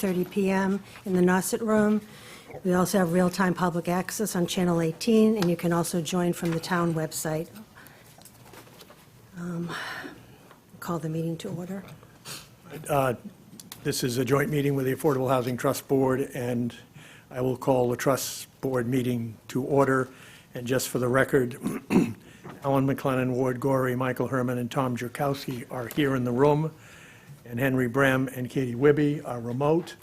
8:30 p.m. in the Nauset Room. We also have real-time public access on Channel 18, and you can also join from the town website. Call the meeting to order. This is a joint meeting with the Affordable Housing Trust Board, and I will call the Trust Board meeting to order. And just for the record, Alan McLennan, Ward Gorey, Michael Herman, and Tom Jerkowski are here in the room, and Henry Brem and Katie Wibby are remote,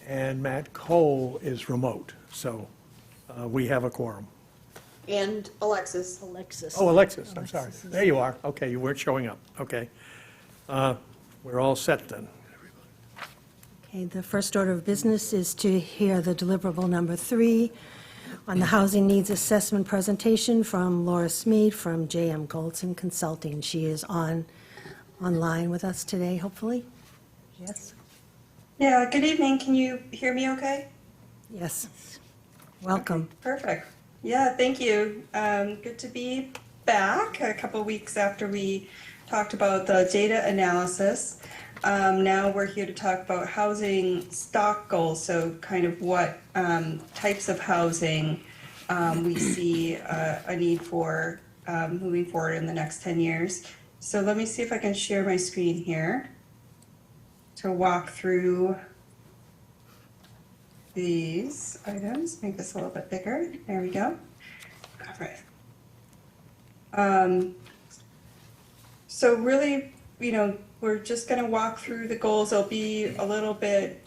and Matt Cole is remote. So we have a quorum. And Alexis. Oh, Alexis, I'm sorry. There you are. Okay, you weren't showing up. Okay. We're all set then. Okay, the first order of business is to hear the deliverable number 3 on the Housing Needs Assessment presentation from Laura Smead from J.M. Goldson Consulting. She is online with us today, hopefully. Yes? Yeah, good evening. Can you hear me okay? Yes. Welcome. Okay, perfect. Yeah, thank you. Good to be back a couple weeks after we talked about the data analysis. Now we're here to talk about housing stock goals, so kind of what types of housing we see a need for moving forward in the next 10 years. So let me see if I can share my screen here to walk through these items. Make this a little bit bigger. There we go. All right. So really, we're just going to walk through the goals. They'll be a little bit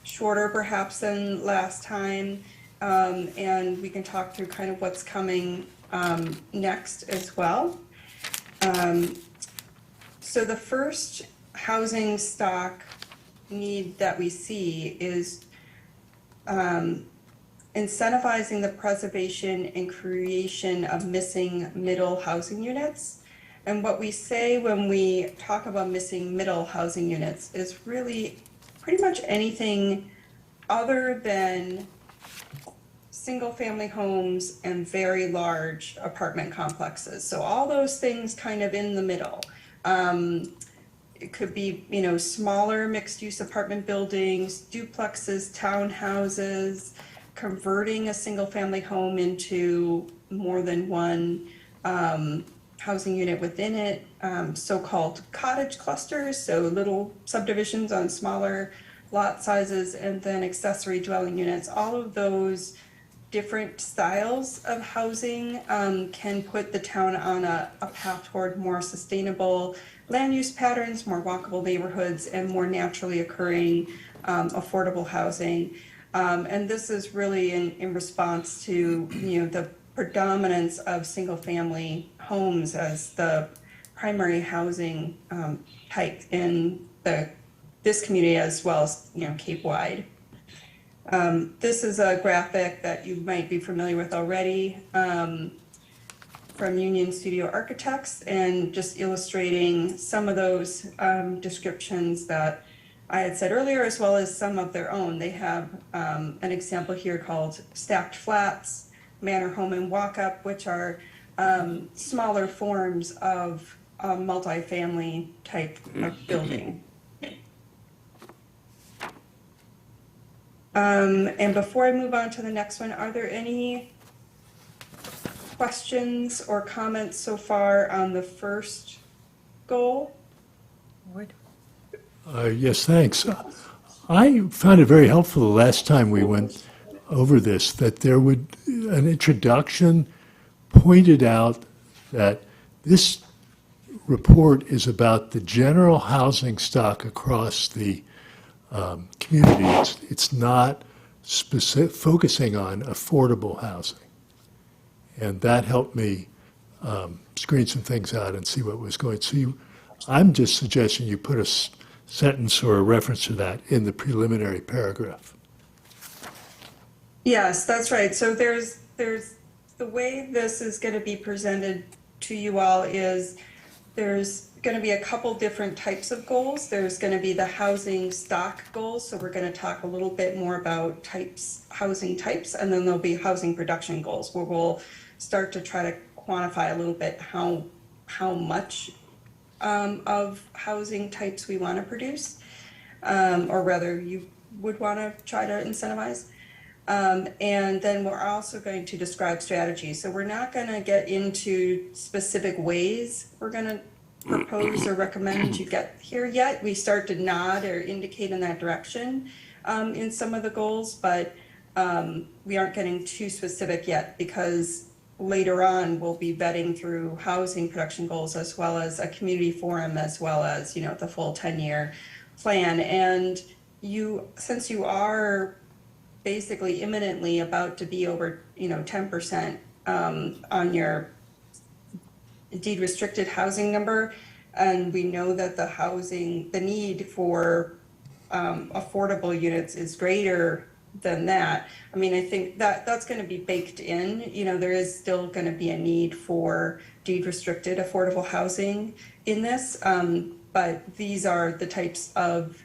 shorter perhaps than last time, and we can talk through kind of what's coming next as well. So the first housing stock need that we see is incentivizing the preservation and creation of missing middle housing units. And what we say when we talk about missing middle housing units is really pretty much anything other than single-family homes and very large apartment complexes. So all those things kind of in the middle. It could be, smaller mixed-use apartment buildings, duplexes, townhouses, converting a single-family home into more than one housing unit within it, so-called cottage clusters, so little subdivisions on smaller lot sizes, and then accessory dwelling units. All of those different styles of housing can put the town on a path toward more sustainable land use patterns, more walkable neighborhoods, and more naturally occurring affordable housing. And this is really in response to the predominance of single-family homes as the primary housing type in this community as well as Cape-wide. This is a graphic that you might be familiar with already from Union Studio Architects, and just illustrating some of those descriptions that I had said earlier, as well as some of their own. They have an example here called stacked flats, manor home, and walk-up, which are smaller forms of multifamily type of building. And before I move on to the next one, are there any questions or comments so far on the first goal? Ward? Yes, thanks. I found it very helpful the last time we went over this, that there would, an introduction pointed out that this report is about the general housing stock across the community. It's not focusing on affordable housing. And that helped me screen some things out and see what was going. So I'm just suggesting you put a sentence or a reference to that in the preliminary paragraph. Yes, that's right. So there's the way this is going to be presented to you all is there's going to be a couple different types of goals. There's going to be the housing stock goals. So we're going to talk a little bit more about housing types, and then there'll be housing production goals where we'll start to try to quantify a little bit how much of housing types we want to produce. or rather you would want to try to incentivize. And then we're also going to describe strategies. So we're not going to get into specific ways we're going to propose or recommend you get here yet. We start to nod or indicate in that direction in some of the goals, but we aren't getting too specific yet because later on we'll be vetting through housing production goals as well as a community forum as well as, you know, the full 10-year plan. And since you are basically imminently about to be over, you know, 10% on your deed restricted housing number, and we know that the need for affordable units is greater than that. I mean, I think that that's going to be baked in. You know, there is still going to be a need for deed restricted affordable housing in this, but these are the types of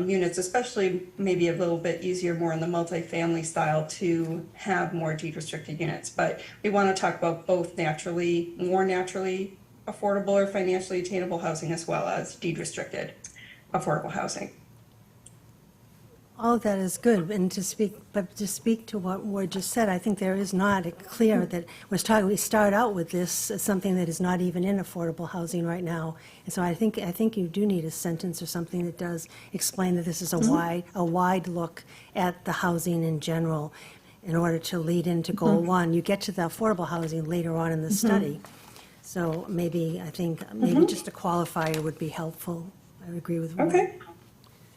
units, especially maybe a little bit easier, more in the multifamily style, to have more deed restricted units. But we want to talk about both more naturally affordable or financially attainable housing as well as deed restricted affordable housing. All of that is good, and to speak to what Ward just said, I think there is not clear that we start out with this as something that is not even in affordable housing right now. And so I think you do need a sentence or something that does explain that this is a wide look at the housing in general in order to lead into goal one. You get to the affordable housing later on in the study. So maybe just a qualifier would be helpful. I would agree with Ward. Okay,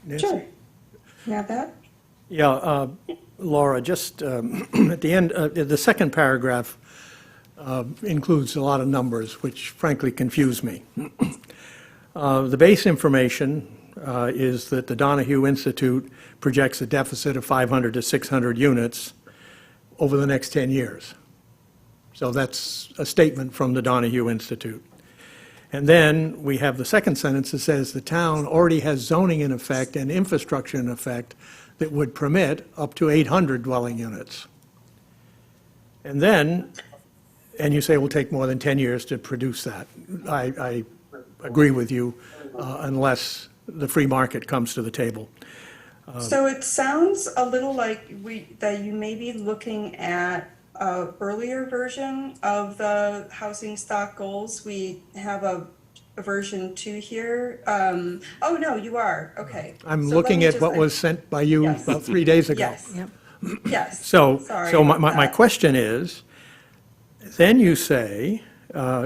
Nancy? sure. You have that? Yeah, Laura, just at the end, the second paragraph includes a lot of numbers, which frankly confuse me. The base information is that the Donahue Institute projects a deficit of 500 to 600 units over the next 10 years. So that's a statement from the Donahue Institute. And then we have the second sentence that says the town already has zoning in effect and infrastructure in effect that would permit up to 800 dwelling units. And you say it will take more than 10 years to produce that. I agree with you, unless the free market comes to the table. So it sounds a little like that you may be looking at an earlier version of the housing stock goals. We have a version 2 here. Oh, no, you are. Okay. I'm So looking let me at just- what was sent by you Yes. about 3 days ago. Yes, Yep. yes. So Sorry my about that. question is, then you say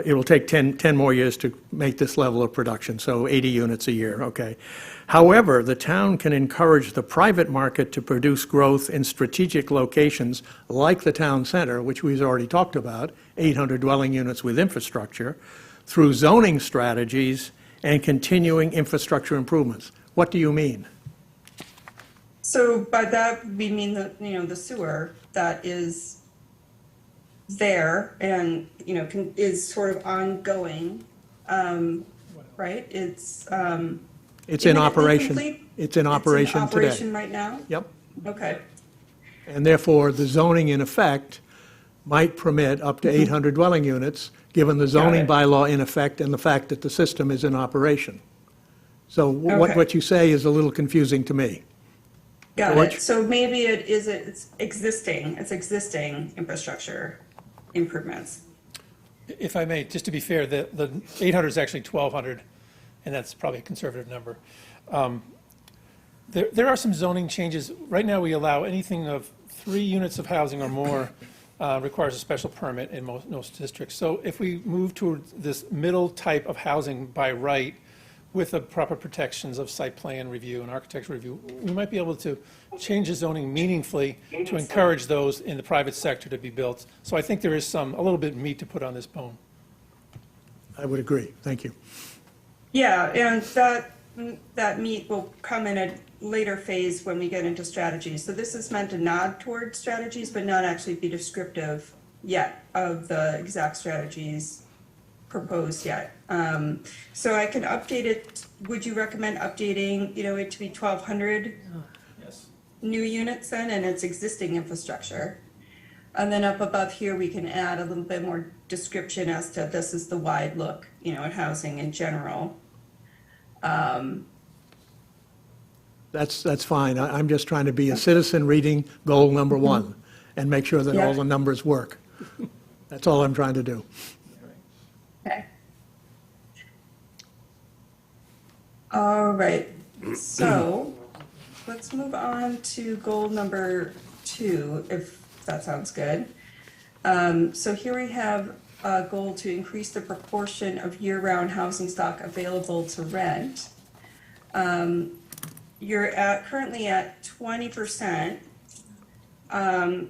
it will take 10 more years to make this level of production, so 80 units a year, okay. However, the town can encourage the private market to produce growth in strategic locations like the town center, which we've already talked about, 800 dwelling units with infrastructure, through zoning strategies and continuing infrastructure improvements. What do you mean? So by that, we mean the sewer that is there and, is sort of ongoing, right? It's It's in imminently operation. complete? It's in operation It's in operation today. right now? Yep. Okay, And therefore, the zoning in effect might permit up to 800 dwelling units, given the zoning it. bylaw in effect and the fact that the system is in operation. So Okay. what you say is a little confusing to me. got George? it. So maybe it's existing infrastructure improvements. If I may, just to be fair, the 800 is actually 1,200, and that's probably a conservative number. There are some zoning changes. Right now, we allow anything of 3 units of housing or more requires a special permit in most districts. So if we move toward this middle type of housing by right, with the proper protections of site plan review and architectural review, we might be able to change the zoning meaningfully to encourage those in the private sector to be built. So I think there is a little bit of meat to put on this bone. I would agree. Thank you. Yeah, and that meat will come in a later phase when we get into strategies. So this is meant to nod toward strategies, but not actually be descriptive yet of the exact strategies proposed yet. So I can update it. Would you recommend updating, it to be 1,200 Yes. new units then, and its existing infrastructure? And then up above here, we can add a little bit more description as to this is the wide look, at housing in general. That's fine. I'm just trying to be a citizen reading goal number one and make sure that all Yeah. the numbers work. That's all I'm trying to do. Okay. All right, so let's move on to goal number 2, if that sounds good. So here we have a goal to increase the proportion of year-round housing stock available to rent. You're currently at 20%,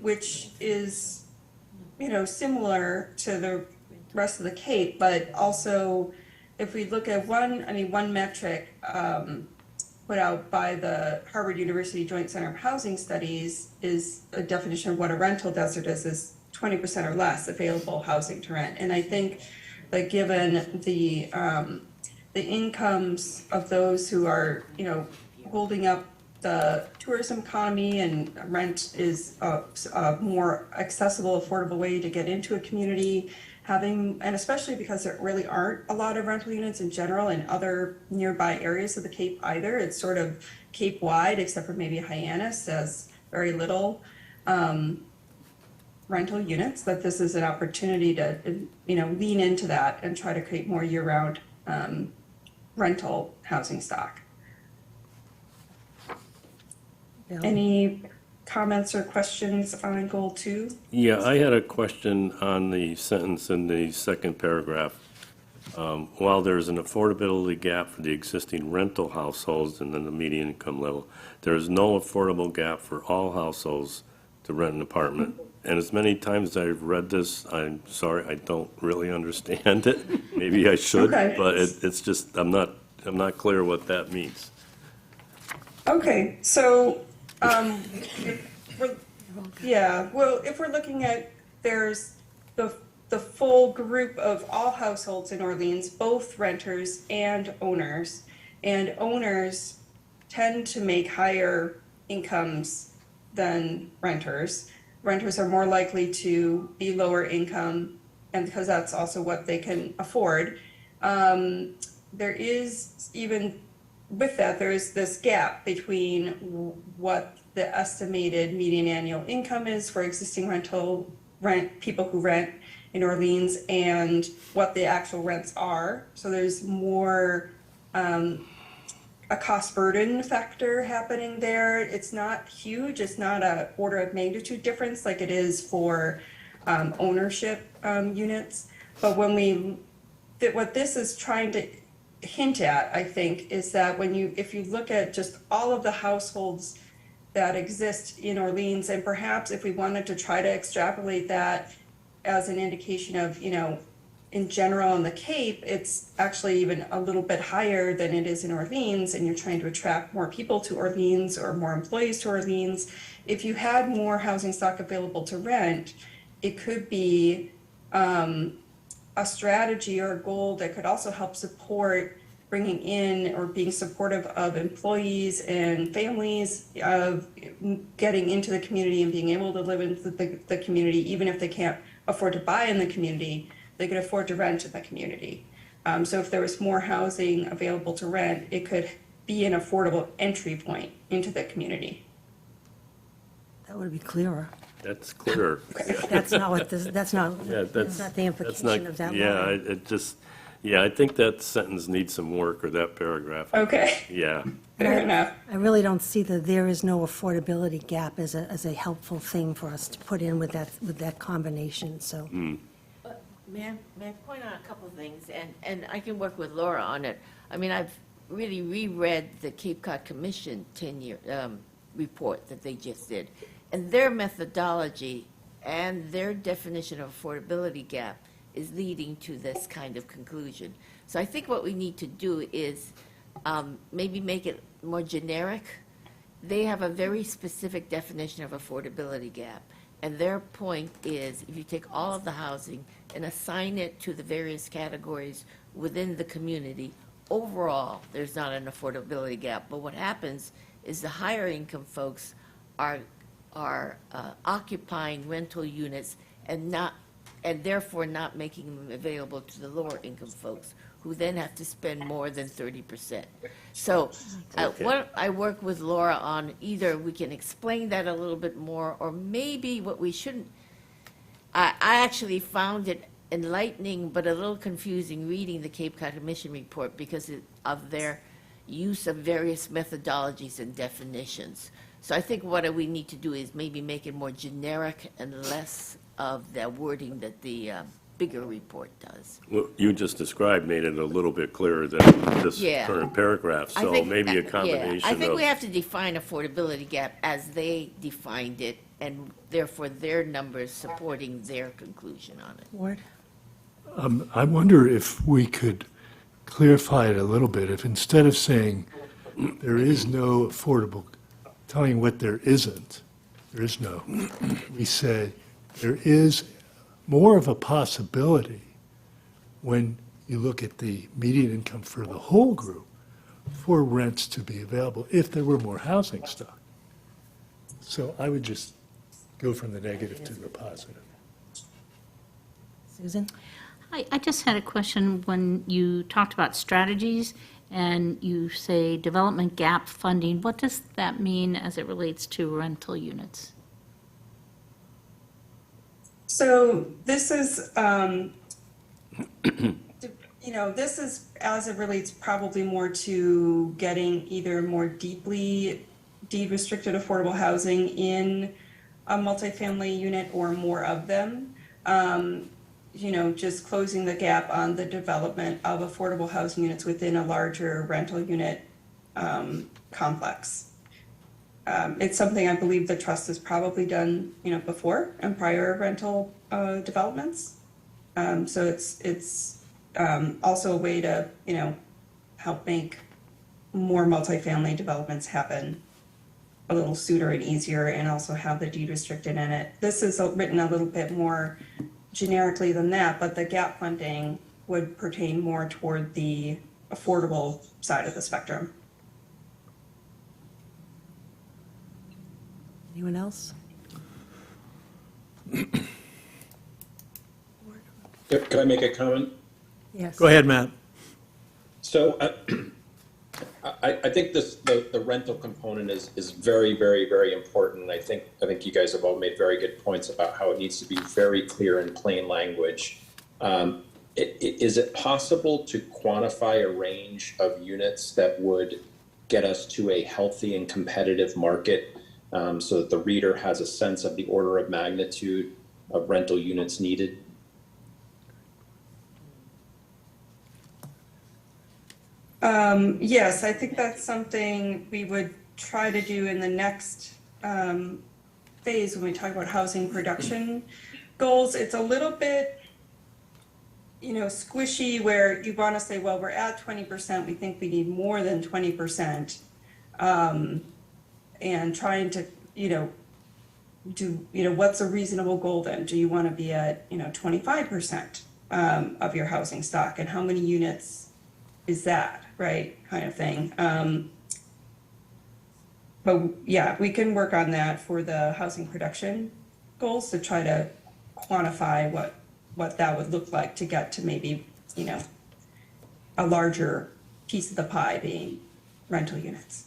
which is, similar to the rest of the Cape, but also if we look at one metric put out by the Harvard University Joint Center of Housing Studies is a definition of what a rental desert is 20% or less available housing to rent. And I think that given the incomes of those who are, holding up the tourism economy, and rent is a more accessible, affordable way to get into a community, and especially because there really aren't a lot of rental units in general in other nearby areas of the Cape either. It's sort of Cape-wide, except for maybe Hyannis has very little rental units, that this is an opportunity to, lean into that and try to create more year-round rental housing stock. Bill? Any comments or questions on goal 2? Yeah, I had a question on the sentence in the second paragraph. While there's an affordability gap for the existing rental households and then the median income level, there is no affordable gap for all households to rent an apartment. And as many times as I've read this, I'm sorry, I don't really understand it. Maybe I should, Okay. but it's just, I'm not clear what that means. Okay, so, if we're looking at, there's the full group of all households in Orleans, both renters and owners tend to make higher incomes than renters. Renters are more likely to be lower income, and because that's also what they can afford. There is, even with that, there is this gap between what the estimated median annual income is for existing people who rent in Orleans and what the actual rents are. So there's more a cost burden factor happening there. It's not huge. It's not a order of magnitude difference like it is for ownership units. But what this is trying to hint at, I think, is that if you look at just all of the households that exist in Orleans, and perhaps if we wanted to try to extrapolate that as an indication of, in general in the Cape, it's actually even a little bit higher than it is in Orleans, and you're trying to attract more people to Orleans or more employees to Orleans. If you had more housing stock available to rent, it could be a strategy or a goal that could also help support bringing in or being supportive of employees and families of getting into the community and being able to live in the community, even if they can't afford to buy in the community, they could afford to rent in the community. So if there was more housing available to rent, it could be an affordable entry point into the community. That would be clearer. That's clear. That's not what this, that's not Yeah, the implication of that Yeah, line. I think that sentence needs some work, or that paragraph. Okay, Yeah, fair enough. I really don't see that there is no affordability gap as a helpful thing for us to put in with that combination, so. May I point out a couple of things, and I can work with Laura on it. I mean, I've really reread the Cape Cod Commission 10-year report that they just did, and their methodology and their definition of affordability gap is leading to this kind of conclusion. So I think what we need to do is maybe make it more generic. They have a very specific definition of affordability gap, and their point is if you take all of the housing and assign it to the various categories within the community, overall, there's not an affordability gap. But what happens is the higher income folks are occupying rental units and not and therefore not making them available to the lower income folks, who then have to spend more than 30%. So what I work with Laura on, either we can explain that a little bit more, or maybe what we shouldn't, I actually found it enlightening but a little confusing reading the Cape Cod Commission report because of their use of various methodologies and definitions. So I think what we need to do is maybe make it more generic and less of the wording that the bigger report does. What you just described made it a little bit clearer than this Yeah. current paragraph, I so think maybe a yeah, combination I think of. we have to define affordability gap as they defined it, and therefore their numbers supporting their conclusion on it. Ward? I wonder if we could clarify it a little bit. If instead of saying there is no affordable, telling what there isn't, there is no, we say there is more of a possibility when you look at the median income for the whole group for rents to be available if there were more housing stock. So I would just go from the negative to the positive. Susan? I just had a question. When you talked about strategies and you say development gap funding, what does that mean as it relates to rental units? So this is, this is as it relates probably more to getting either more deeply deed-restricted affordable housing in a multifamily unit or more of them. Just closing the gap on the development of affordable housing units within a larger rental unit complex. It's something I believe the trust has probably done, before in prior rental developments. So it's also a way to, help make more multifamily developments happen a little sooner and easier, and also have the deed restricted in it. This is written a little bit more generically than that, but the gap funding would pertain more toward the affordable side of the spectrum. Anyone else? Yep, can I make a comment? Yes. Go ahead, Matt. So I think the rental component is very, very, very important. I think you guys have all made very good points about how it needs to be very clear in plain language. Is it possible to quantify a range of units that would get us to a healthy and competitive market, so that the reader has a sense of the order of magnitude of rental units needed? Yes, I think that's something we would try to do in the next phase when we talk about housing production goals. It's a little bit, squishy where you want to say, well, we're at 20%, we think we need more than 20%. And trying to, do, what's a reasonable goal then? Do you want to be at, 25% of your housing stock, and how many units is that, right, kind of thing. But yeah, we can work on that for the housing production goals to try to quantify what that would look like to get to maybe, a larger piece of the pie being rental units.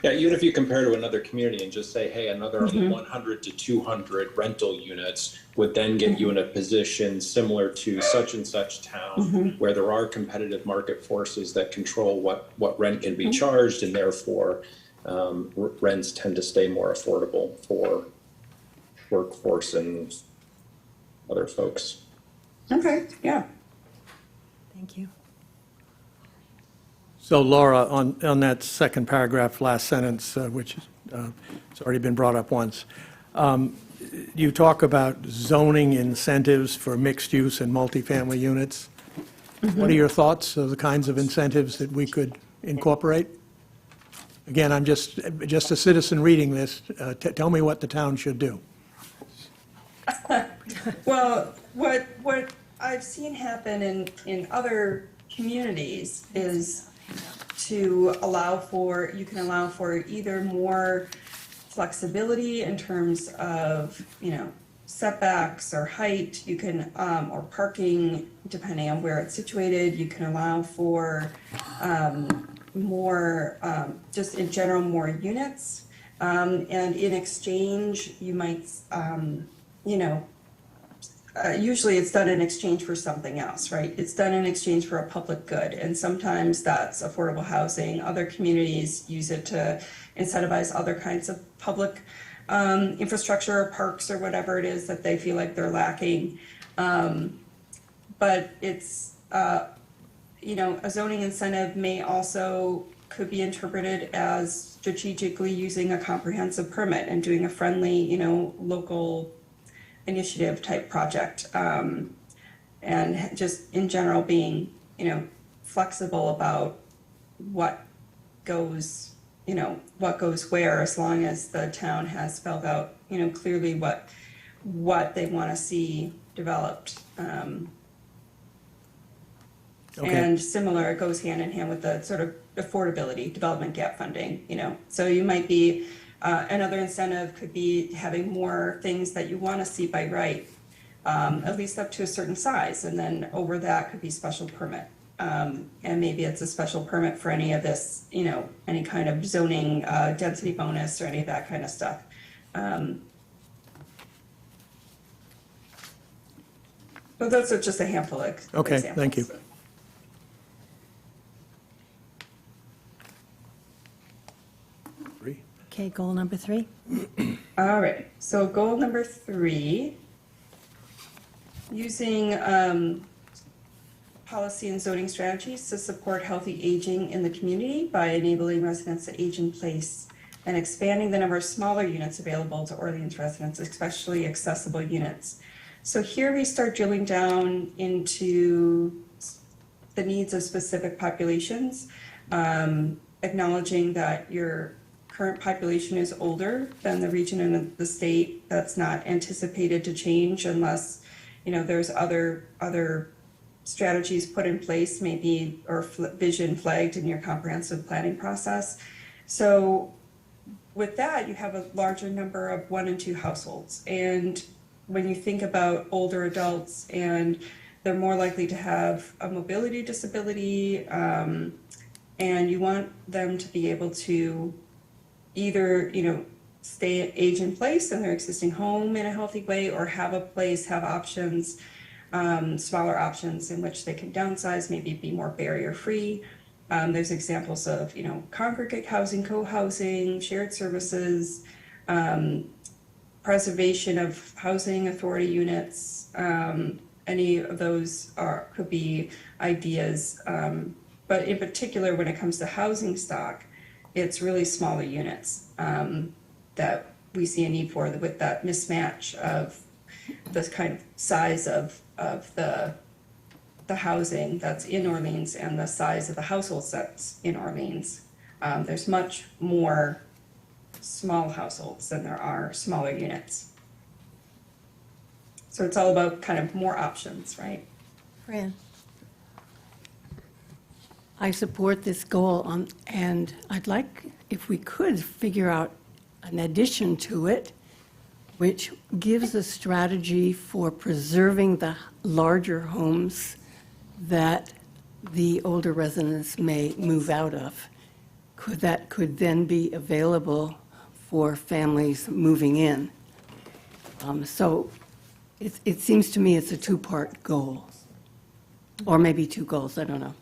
Yeah, even if you compare to another community and just say, hey, another 100 to 200 rental units would then get you in a position similar to such and such town, where there are competitive market forces that control what rent can be charged, and therefore rents tend to stay more affordable for workforce and other folks. Okay, yeah. Thank you. So Laura, on that second paragraph, last sentence, which it's already been brought up once, you talk about zoning incentives for mixed use and multifamily units. What are your thoughts of the kinds of incentives that we could incorporate? Again, I'm just a citizen reading this. Tell me what the town should do. Well, what I've seen happen in other communities is to allow for either more flexibility in terms of, setbacks or height, you can, or parking, depending on where it's situated, you can allow for more, just in general, more units. And in exchange, you might, you know, usually it's done in exchange for something else, right? It's done in exchange for a public good, and sometimes that's affordable housing. Other communities use it to incentivize other kinds of public infrastructure, or parks, or whatever it is that they feel like they're lacking. But it's, you know, a zoning incentive may also could be interpreted as strategically using a comprehensive permit and doing a friendly, you know, local initiative type project, and just in general being, you know, flexible about what goes, you know, what goes where, as long as the town has spelled out, you know, clearly what they want to see developed. Okay. And similar, it goes hand in hand with the sort of affordability, development gap funding, you know. So you might be, another incentive could be having more things that you want to see by right, at least up to a certain size, and then over that could be special permit. And maybe it's a special permit for any of this, you know, any kind of zoning, density bonus or any of that kind of stuff. But those are just a handful of Okay, examples. thank you. Okay, goal number 3. All right, so goal number 3, using policy and zoning strategies to support healthy aging in the community by enabling residents to age in place and expanding the number of smaller units available to Orleans residents, especially accessible units. So here we start drilling down into the needs of specific populations, acknowledging that your current population is older than the region and the state. That's not anticipated to change unless, you know, there's other strategies put in place, maybe, or vision flagged in your comprehensive planning process. So with that, you have a larger number of 1 and 2 households. And when you think about older adults, and they're more likely to have a mobility disability, and you want them to be able to either, you know, age in place in their existing home in a healthy way, or have a place, have options, smaller options in which they can downsize, maybe be more barrier free. There's examples of, you know, congregate housing, co-housing, shared services, preservation of housing authority units. Any of those could be ideas. But in particular, when it comes to housing stock, it's really smaller units that we see a need for, with that mismatch of this kind of size of the housing that's in Orleans and the size of the households that's in Orleans. There's much more small households than there are smaller units. So it's all about kind of more options, right? Fran? I support this goal, and I'd like, if we could, figure out an addition to it, which gives a strategy for preserving the larger homes that the older residents may move out of. That could then be available for families moving in. So it seems to me it's a 2-part goal, or maybe 2 goals, I don't know.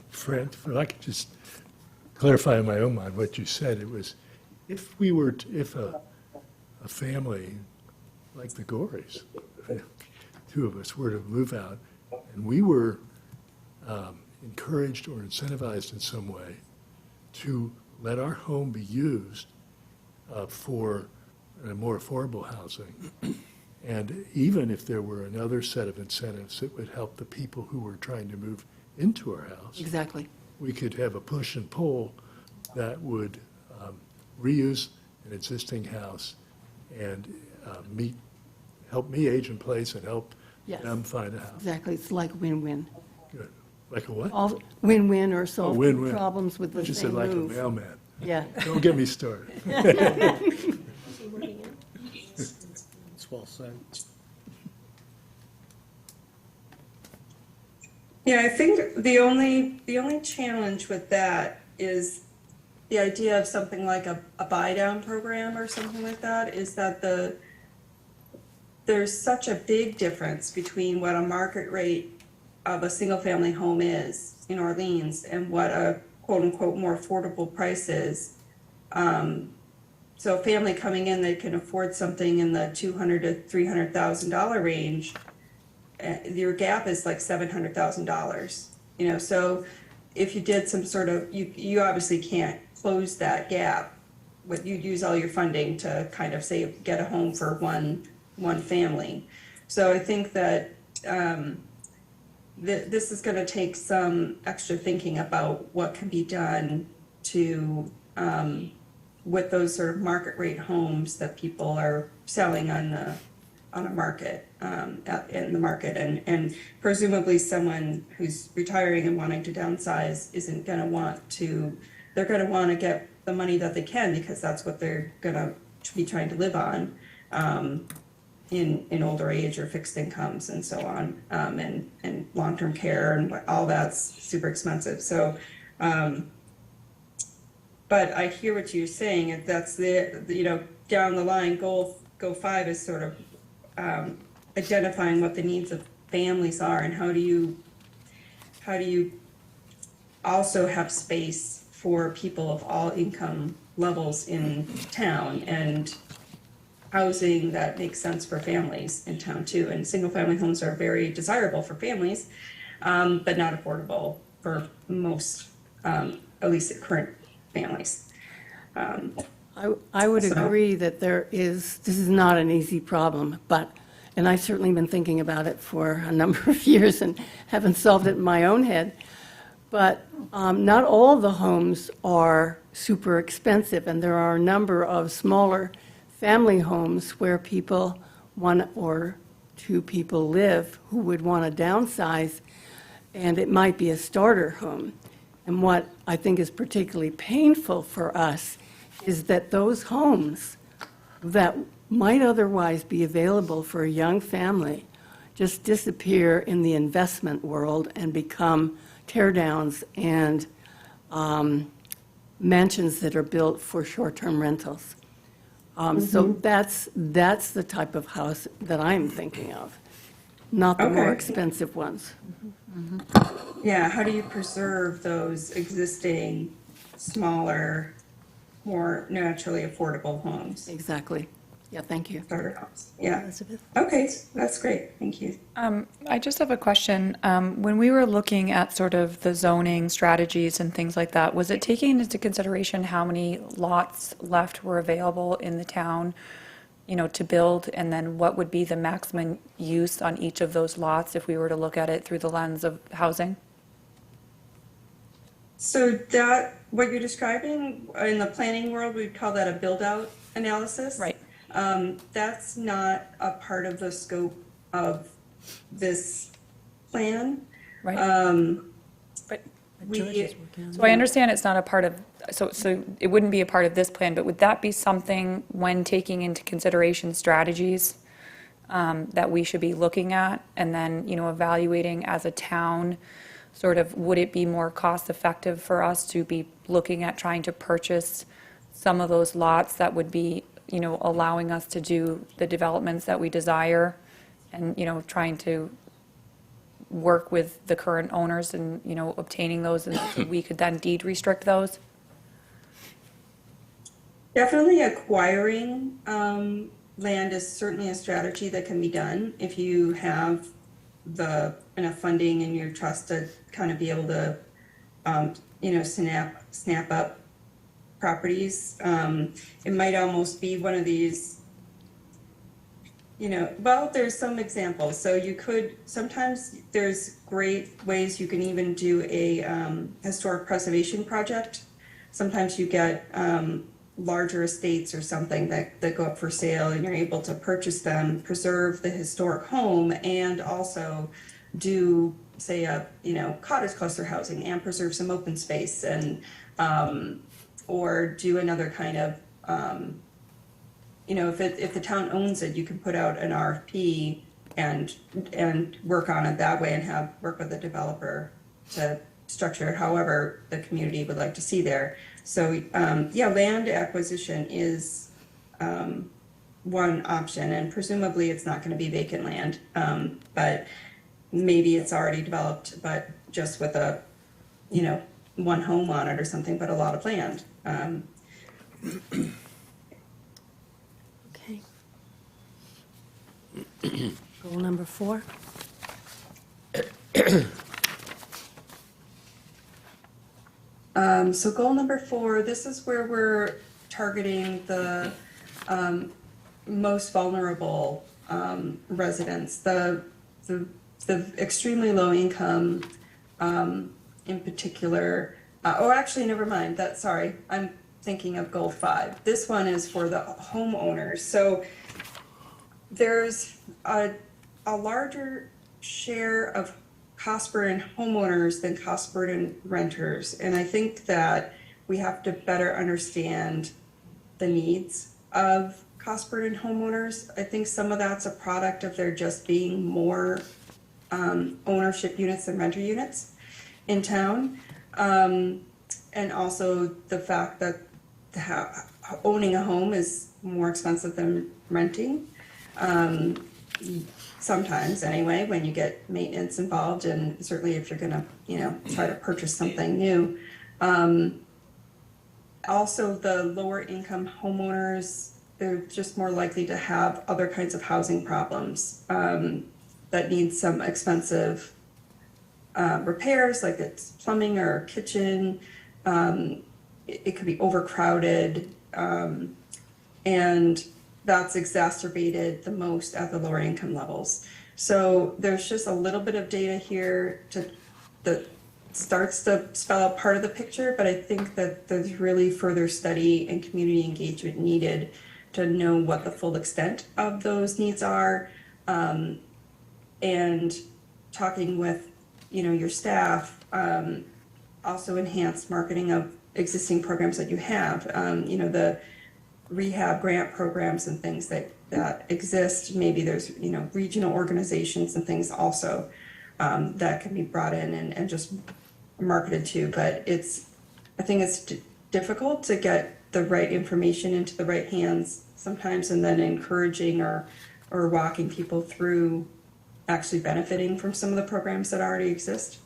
Fran, if I could just clarify in my own mind what you said, it was, if a family like the Gories, 2 of us were to move out, and we were encouraged or incentivized in some way to let our home be used for more affordable housing, and even if there were another set of incentives that would help the people who were trying to move into our house, Exactly. we could have a push and pull that would reuse an existing house and help me age in place and help Yes. them find a house. Exactly, it's like win-win. Good. Like a what? all win-win or solve win-win. problems with I the just said same like a move. mailman. Yeah. Don't get me started. It's well said. Yeah, I think the only challenge with that is the idea of something like a buy down program or something like that, is that there's such a big difference between what a market rate of a single family home is in Orleans and what a quote unquote more affordable price is. So a family coming in that can afford something in the $200,000 to $300,000 range, your gap is like $700,000. You know, so if you did some sort of, you obviously can't close that gap. But you'd use all your funding to kind of say get a home for one family. So I think that this is going to take some extra thinking about what can be done to with those sort of market rate homes that people are selling on a market in the market, and presumably someone who's retiring and wanting to downsize isn't going to want to. They're going to want to get the money that they can because that's what they're going to be trying to live on in older age or fixed incomes and so on, and long-term care and all that's super expensive. So, but I hear what you're saying, and that's the down the line goal 5 is sort of identifying what the needs of families are and how do you also have space for people of all income levels in town and housing that makes sense for families in town too. And single family homes are very desirable for families, but not affordable for most, at least current families. I would agree that this is not an easy problem, and I've certainly been thinking about it for a number of years and haven't solved it in my own head. But not all the homes are super expensive, and there are a number of smaller family homes where one or two people live who would want to downsize, and it might be a starter home. And what I think is particularly painful for us is that those homes that might otherwise be available for a young family just disappear in the investment world and become teardowns and mansions that are built for short-term rentals. So that's the type of house that I'm thinking of, not the more Okay. expensive ones. Yeah, how do you preserve those existing, smaller, more naturally affordable homes? Exactly. Yeah, thank you. Starter homes. Yeah. Elizabeth? Okay, that's great. Thank you. I just have a question. When we were looking at sort of the zoning strategies and things like that, was it taking into consideration how many lots left were available in the town, to build, and then what would be the maximum use on each of those lots if we were to look at it through the lens of housing? So what you're describing in the planning world, we'd call that a build-out analysis. Right. That's not a part of the scope of this plan. Right. But, so I understand it's not a part of, so it wouldn't be a part of this plan, but would that be something when taking into consideration strategies that we should be looking at and then, evaluating as a town, sort of, would it be more cost effective for us to be looking at trying to purchase some of those lots that would be, allowing us to do the developments that we desire and, trying to work with the current owners and, obtaining those, and so we could then deed restrict those? Definitely acquiring land is certainly a strategy that can be done if you have enough funding in your trust to kind of be able to, snap up properties. It might almost be one of these, well, there's some examples. So sometimes there's great ways you can even do a historic preservation project. Sometimes you get larger estates or something that go up for sale and you're able to purchase them, preserve the historic home, and also do say a, cottage cluster housing and preserve some open space and, or do another kind of, if the town owns it, you can put out an RFP and work on it that way and work with the developer to structure it however the community would like to see there. So, land acquisition is, one option, and presumably it's not gonna be vacant land. But maybe it's already developed, but just with a, one home on it or something, but a lot of land. Okay. Goal number 4. So goal number 4, this is where we're targeting the most vulnerable residents, the extremely low income in particular. Actually, never mind. Sorry, I'm thinking of goal 5. This one is for the homeowners. So there's a larger share of cost burden homeowners than cost burden renters. And I think that we have to better understand the needs of cost burden homeowners. I think some of that's a product of there just being more ownership units than renter units in town. And also the fact that owning a home is more expensive than renting. Sometimes anyway, when you get maintenance involved, and certainly if you're gonna, try to purchase something new. Also, the lower income homeowners, they're just more likely to have other kinds of housing problems that need some expensive repairs, like it's plumbing or kitchen. It could be overcrowded, and that's exacerbated the most at the lower income levels. So there's just a little bit of data here that starts to spell out part of the picture, but I think that there's really further study and community engagement needed to know what the full extent of those needs are, and talking with, your staff, also enhance marketing of existing programs that you have, the rehab grant programs and things that exist. Maybe there's, regional organizations and things also that can be brought in and just marketed to. But I think it's difficult to get the right information into the right hands sometimes, and then encouraging or walking people through actually benefiting from some of the programs that already exist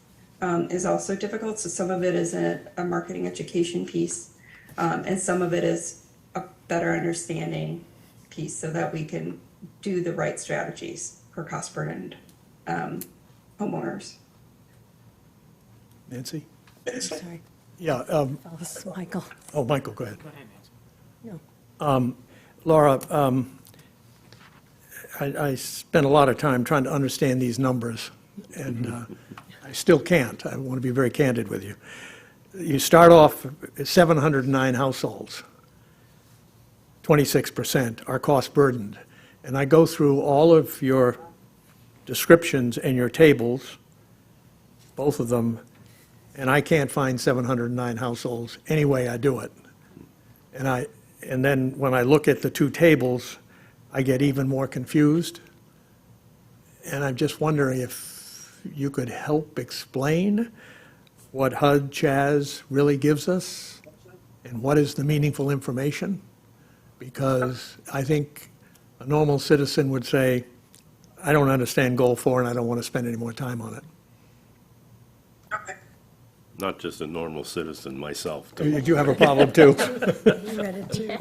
is also difficult. So some of it is a marketing education piece, and some of it is a better understanding piece so that we can do the right strategies for cost burdened homeowners. Nancy? Sorry. Yeah, Oh, this is Michael. oh, Michael, go ahead. No. Laura, I spent a lot of time trying to understand these numbers, and I still can't. I want to be very candid with you. You start off at 709 households, 26% are cost burdened. And I go through all of your descriptions and your tables, both of them, and I can't find 709 households any way I do it. And then when I look at the two tables, I get even more confused. And I'm just wondering if you could help explain what HUD-CHAS really gives us and what is the meaningful information? Because I think a normal citizen would say, I don't understand Goal 4 and I don't want to spend any more time on it. Okay. Not just a normal citizen, myself. You have a problem too. You read it too.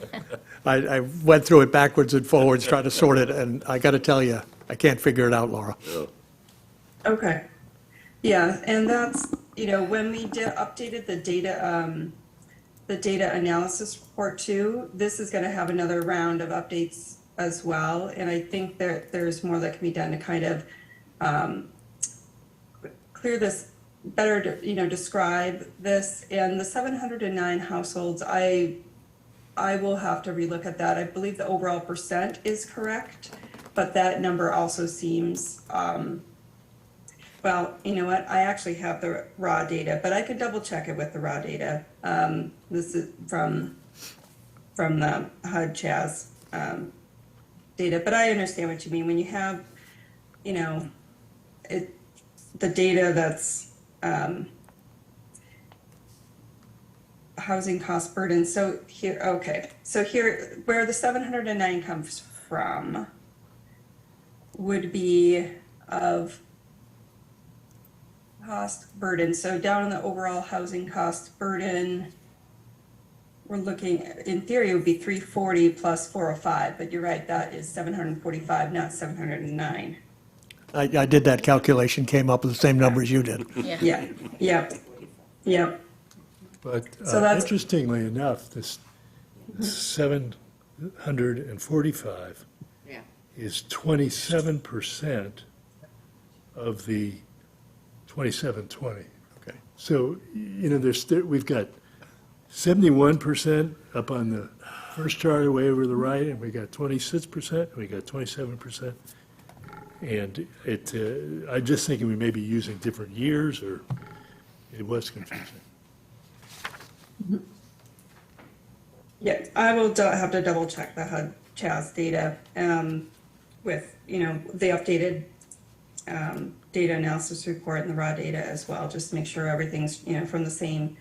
I went through it backwards and forwards, trying to sort it, and I got to tell you, I can't figure it out, Laura. Okay. Yeah, and that's, when we updated the data analysis report too, this is going to have another round of updates as well. And I think there's more that can be done to kind of clear this better, describe this. And the 709 households, I will have to relook at that. I believe the overall percent is correct, but that number also seems, but well, you know what, I actually have the raw data, but I could double check it with the raw data. This is from the HUD Chaz data, but I understand what you mean. When you have, you know, the data that's housing cost burden. So here, okay, so here, where the 709 comes from would be of cost burden. So down in the overall housing cost burden, we're looking, in theory, it would be 340 plus 405, but you're right, that is 745, not 709. I did that calculation, came up with the same numbers you did. Yeah, yep, yep. But So that's- interestingly enough, this 745 Yeah. is 27% of the 2720. Okay. So, you know, we've got 71% up on the first chart way over the right, and we got 26%, and we got 27%. And I'm just thinking we may be using different years, or it was confusing. Yeah, I will have to double check the HUD Chaz data with, you know, the updated data analysis report and the raw data as well, just to make sure everything's, you know, from the same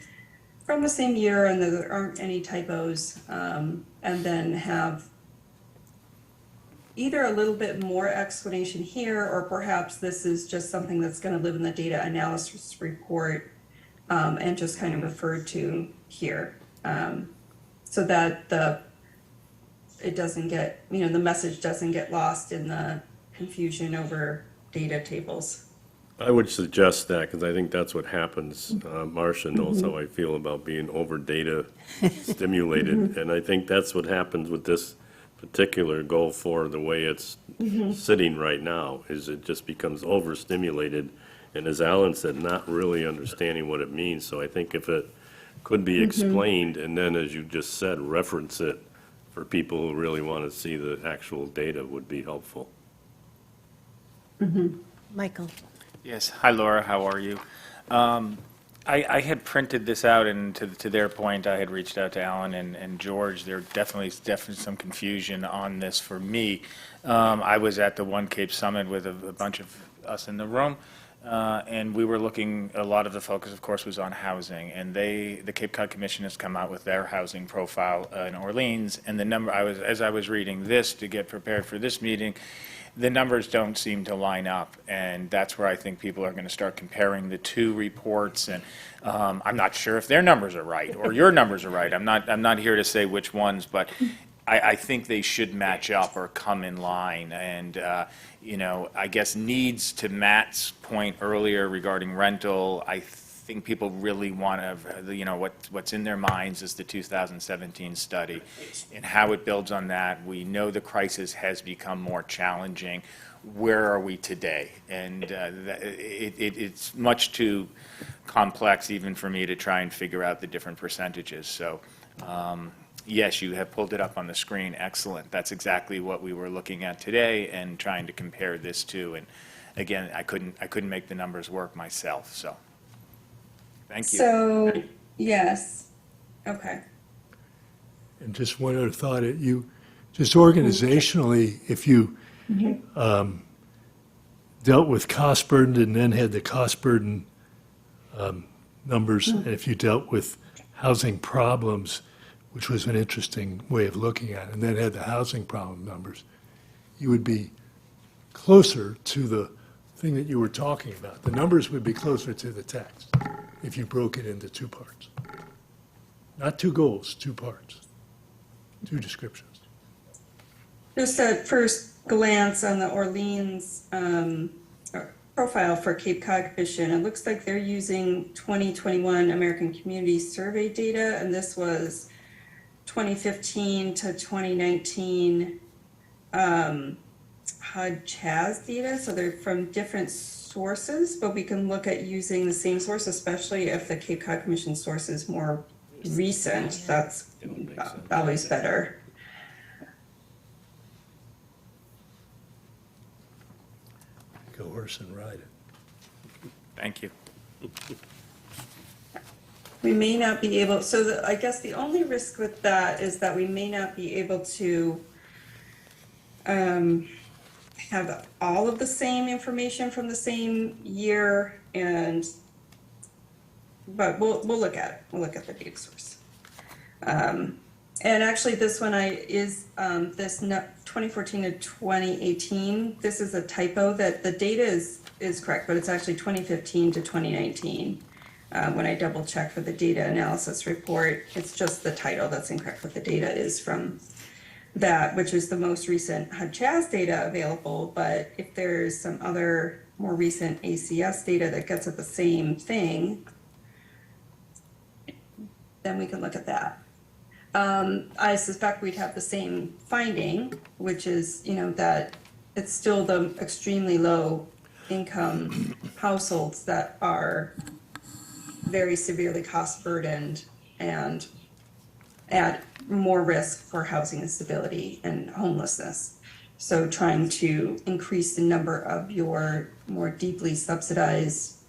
year and that there aren't any typos, and then have either a little bit more explanation here, or perhaps this is just something that's going to live in the data analysis report and just kind of referred to here. So that it doesn't get, you know, the message doesn't get lost in the confusion over data tables. I would suggest that, because I think that's what happens. Marcia knows how I feel about being over data stimulated, and I think that's what happens with this particular goal for the way it's sitting right now, is it just becomes overstimulated, and as Alan said, not really understanding what it means. So I think if it could be explained, and then, as you just said, reference it for people who really want to see the actual data would be helpful. Michael? Yes. Hi, Laura. How are you? I had printed this out, and to their point, I had reached out to Alan and George. There definitely some confusion on this for me. I was at the One Cape Summit with a bunch of us in the room, and we were looking, a lot of the focus, of course, was on housing. And the Cape Cod Commission has come out with their housing profile in Orleans. And the number, as I was reading this to get prepared for this meeting, the numbers don't seem to line up, and that's where I think people are going to start comparing the two reports. And I'm not sure if their numbers are right or your numbers are right. I'm not here to say which ones, but I think they should match up or come in line. And you know, I guess needs, to Matt's point earlier regarding rental, I think people really want to, you know, what's in their minds is the 2017 study and how it builds on that. We know the crisis has become more challenging. Where are we today? And it's much too complex even for me to try and figure out the different percentages. So yes, you have pulled it up on the screen. Excellent. That's exactly what we were looking at today and trying to compare this to. And again, I couldn't make the numbers work myself. So. Thank you. So, yes, okay. And just one other thought, just organizationally, if you dealt with cost burden and then had the cost burden numbers, and if you dealt with housing problems, which was an interesting way of looking at it, and then had the housing problem numbers, you would be closer to the thing that you were talking about. The numbers would be closer to the text if you broke it into two parts. Not two goals, two parts, two descriptions. Just at first glance on the Orleans profile for Cape Cod Commission, it looks like they're using 2021 American Community Survey data, and this was 2015 to 2019 HUD Chaz data, so they're from different sources, but we can look at using the same source, especially if the Cape Cod Commission source is more recent. That's always better. Go horse and ride it. Thank you. We may not be able, so I guess the only risk with that is that we may not be able to have all of the same information from the same year, but we'll look at it. We'll look at the data source. And actually, this one is 2014 to 2018. This is a typo that the data is correct, but it's actually 2015 to 2019. When I double check for the data analysis report, it's just the title that's incorrect, but the data is from that, which is the most recent HUD-CHAS data available. But if there's some other more recent ACS data that gets at the same thing, then we can look at that. I suspect we'd have the same finding, which is, that it's still the extremely low income households that are very severely cost burdened and add more risk for housing instability and homelessness. So trying to increase the number of your more deeply subsidized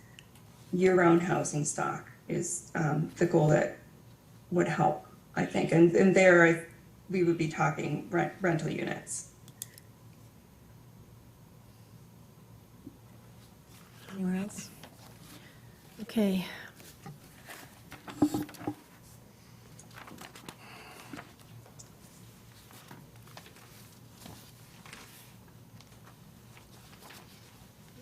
year-round housing stock is the goal that would help, I think. And there we would be talking rental units. Anyone else? Okay.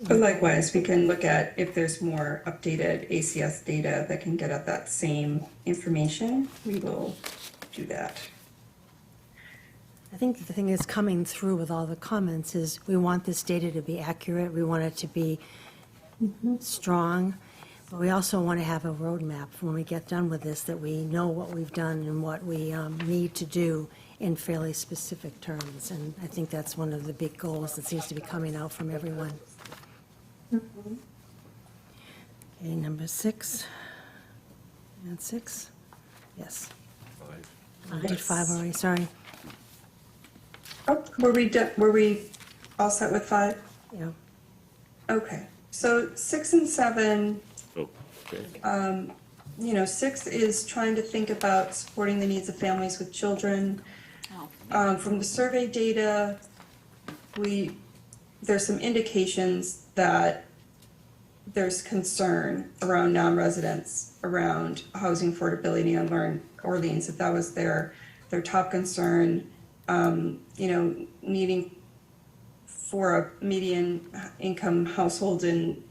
But likewise, we can look at if there's more updated ACS data that can get at that same information, we will do that. I think the thing that's coming through with all the comments is we want this data to be accurate, we want it to be strong, but we also want to have a roadmap when we get done with this, that we know what we've done and what we need to do in fairly specific terms. And I think that's one of the big goals that seems to be coming out from everyone. Okay, number 6. And 6? Yes. 5. I did 5 already, sorry. Oh, were we all set with 5? Yeah. Okay, so 6 and 7, Oh, okay. 6 is trying to think about supporting the needs of families with children. From the survey data, there's some indications that there's concern around non-residents, around housing affordability in Orleans, if that was their top concern. Needing for a median income household in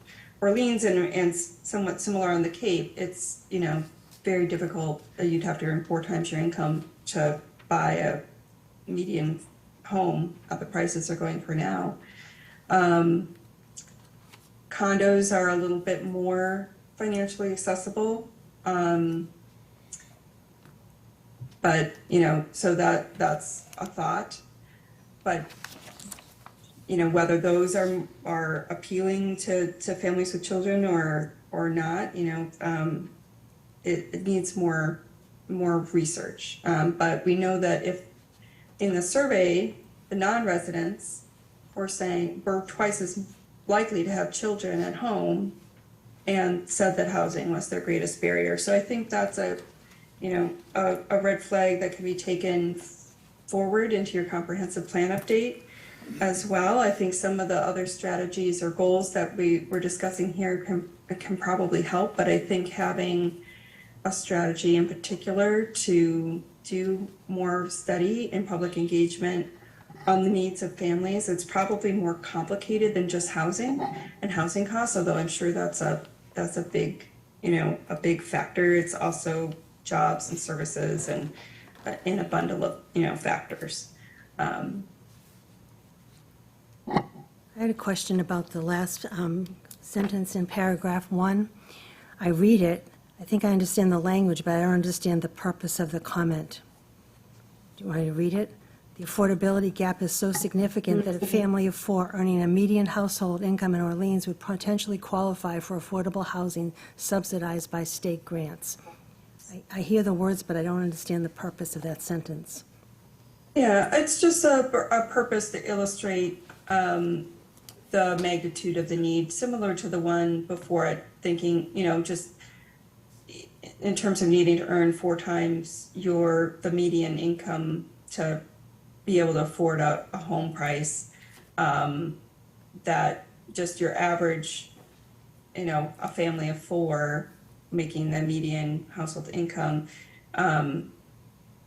Orleans and somewhat similar on the Cape, it's, very difficult. You'd have to earn 4 times your income to buy a median home at the prices they're going for now. Condos are a little bit more financially accessible. But, so that's a thought. But, whether those are appealing to families with children or not, it needs more research. But we know that if in the survey, the non-residents were saying we're twice as likely to have children at home and said that housing was their greatest barrier. So I think that's a red flag that can be taken forward into your comprehensive plan update as well. I think some of the other strategies or goals that we were discussing here can probably help, but I think having a strategy in particular to do more study and public engagement on the needs of families, it's probably more complicated than just housing and housing costs, although I'm sure that's a big, a big factor. It's also jobs and services and in a bundle of, factors. I had a question about the last sentence in paragraph 1. I read it. I think I understand the language, but I don't understand the purpose of the comment. Do you want me to read it? The affordability gap is so significant that a family of 4 earning a median household income in Orleans would potentially qualify for affordable housing subsidized by state grants. I hear the words, but I don't understand the purpose of that sentence. Yeah, it's just a purpose to illustrate the the magnitude of the need, similar to the one before it, thinking, just in terms of needing to earn 4 times the median income to be able to afford a home price, that just your average, a family of 4 making the median household income,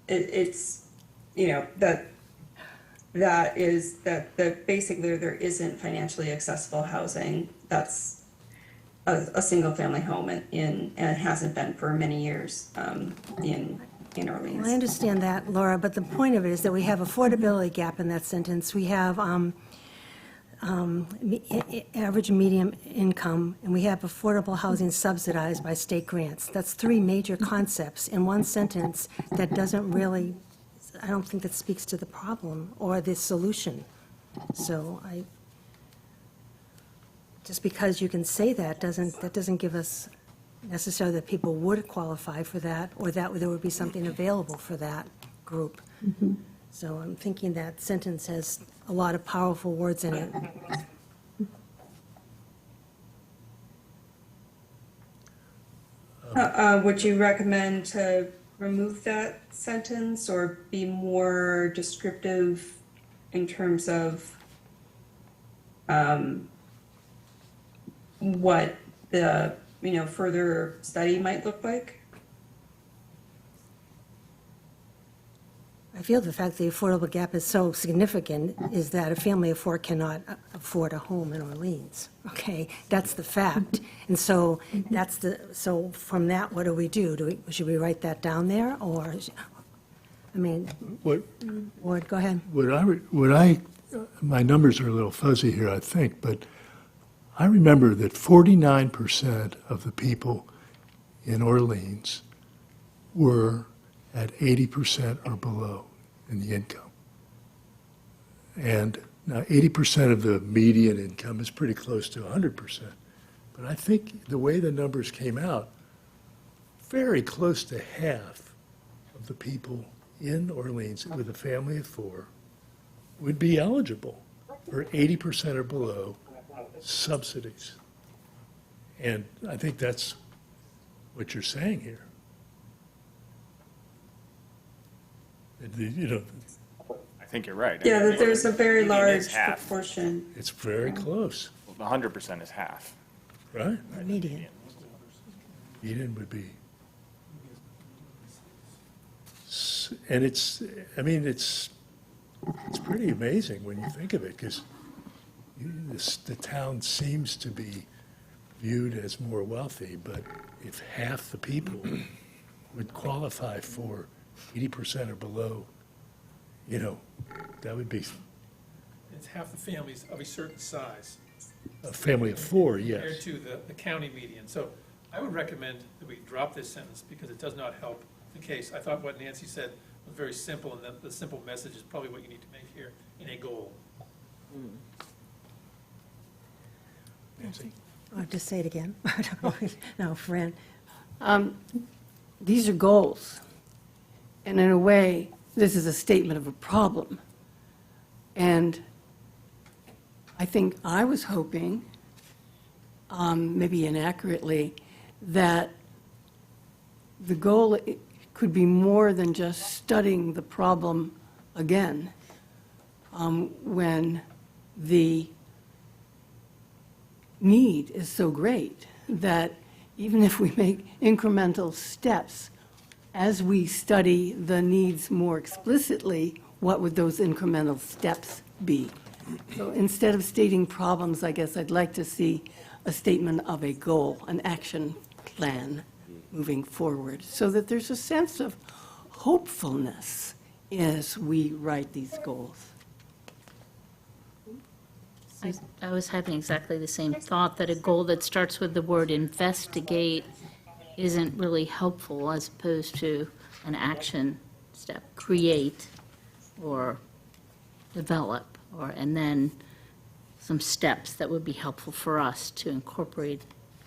it's, that basically there isn't financially accessible housing that's a single family home and it hasn't been for many years in Orleans. Well, I understand that, Laura, but the point of it is that we have affordability gap in that sentence. We have average and medium income, and we have affordable housing subsidized by state grants. That's 3 major concepts in one sentence that doesn't really, I don't think that speaks to the problem or the solution. So just because you can say that doesn't give us necessarily that people would qualify for that, or that there would be something available for that group. So I'm thinking that sentence has a lot of powerful words in it. Would you recommend to remove that sentence or be more descriptive in terms of what the further study might look like? I feel the fact the affordable gap is so significant is that a family of 4 cannot afford a home in Orleans, okay? That's the fact. And so so from that, what do we do? Should we write that down there, or, Ward, go ahead. My numbers are a little fuzzy here, I think, but I remember that 49% of the people in Orleans were at 80% or below in the income. And now 80% of the median income is pretty close to 100%. But I think the way the numbers came out, very close to half of the people in Orleans with a family of 4 would be eligible for 80% or below subsidies. And I think that's what you're saying here. I think you're right. Yeah, that there's a very Median is large half. proportion. It's very close, 100% is half. right? Median. Median would be. And it's pretty amazing when you think of it, because the town seems to be viewed as more wealthy, but if half the people would qualify for 80% or below, that would be It's half the families of a certain size a family of 4, yes. compared to the county median. So I would recommend that we drop this sentence because it does not help the case. I thought what Nancy said was very simple, and that the simple message is probably what you need to make here in a goal. Nancy? Or just say it again. No, Fran. These are goals. And in a way, this is a statement of a problem. And I think I was hoping, maybe inaccurately, that the goal could be more than just studying the problem again when the need is so great that even if we make incremental steps, as we study the needs more explicitly, what would those incremental steps be? So instead of stating problems, I guess I'd like to see a statement of a goal, an action plan moving forward, so that there's a sense of hopefulness as we write these goals. I was having exactly the same thought, that a goal that starts with the word investigate isn't really helpful, as opposed to an action step, create or develop, and then some steps that would be helpful for us to incorporate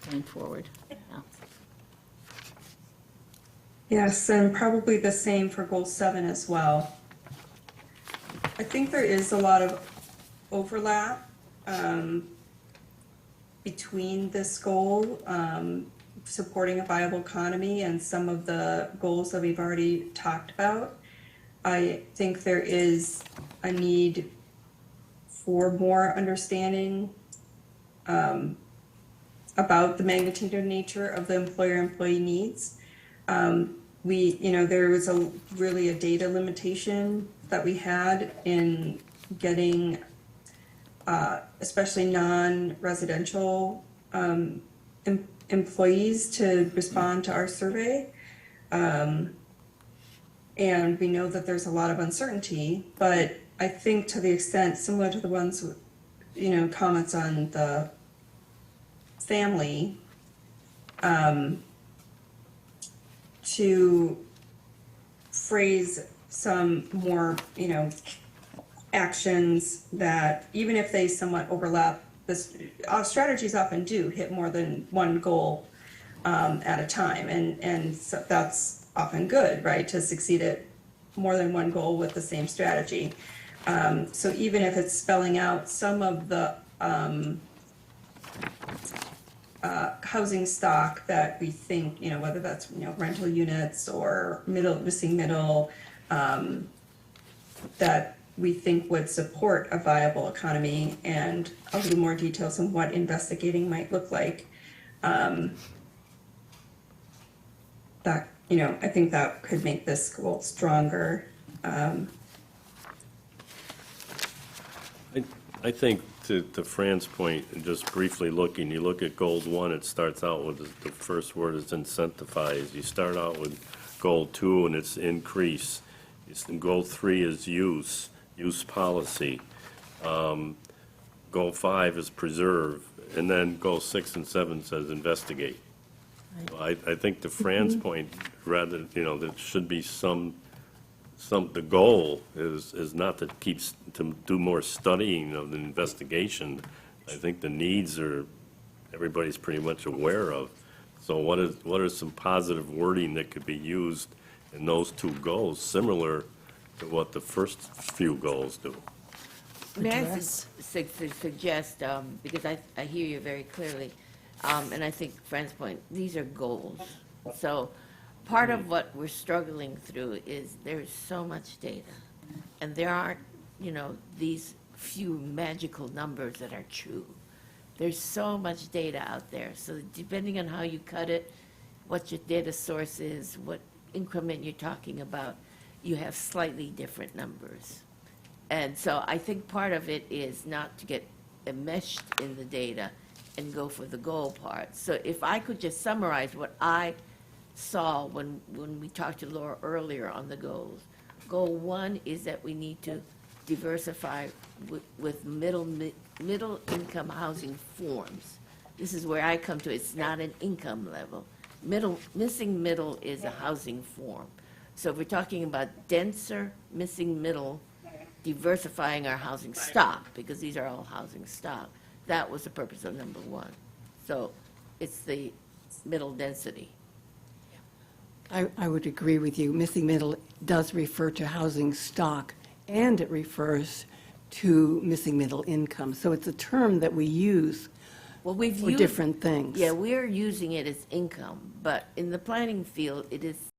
going forward. Yeah. Yes, and probably the same for goal 7 as well. I think there is a lot of overlap between this goal, supporting a viable economy, and some of the goals that we've already talked about. I think there is a need for more understanding about the magnitude and nature of the employer-employee needs. There was really a data limitation that we had in getting, especially non-residential employees to respond to our survey. And we know that there's a lot of uncertainty, but I think to the extent similar to the ones, comments on the family, to phrase some more, actions that, even if they somewhat overlap, our strategies often do hit more than one goal at a time, and so that's often good, right, to succeed at more than one goal with the same strategy. So even if it's spelling out some of the housing stock that we think, whether that's rental units or missing middle, that we think would support a viable economy, and a little more details on what investigating might look like. That I think that could make this goal stronger. I think to Fran's point, and just briefly looking, you look at goal 1, it starts out with the first word is incentivize. You start out with goal 2 and it's increase. Goal 3 is use policy. Goal 5 is preserve. And then goal 6 and 7 says investigate. So I think to Fran's point, rather, there should be the goal is not to do more studying of the investigation. I think the needs everybody's pretty much aware of. So what are some positive wording that could be used in those 2 goals, similar to what the first few goals do? May I suggest, because I hear you very clearly, and I think Fran's point, these are goals. So part of what we're struggling through is there's so much data, and there aren't, these few magical numbers that are true. There's so much data out there. So depending on how you cut it, what your data source is, what increment you're talking about, you have slightly different numbers. And so I think part of it is not to get enmeshed in the data and go for the goal part. So if I could just summarize what I saw when we talked to Laura earlier on the goals. Goal 1 is that we need to diversify with middle income housing forms. This is where I come to, it's not an income level. Missing middle is a housing form. So if we're talking about denser missing middle, diversifying our housing stock, because these are all housing stock, that was the purpose of number 1. So it's the middle density. I would agree with you. Missing middle does refer to housing stock, and it refers to missing middle income. So it's a term that we use Well, we've for used, different things. yeah, we're using it as income, but in the planning field, it is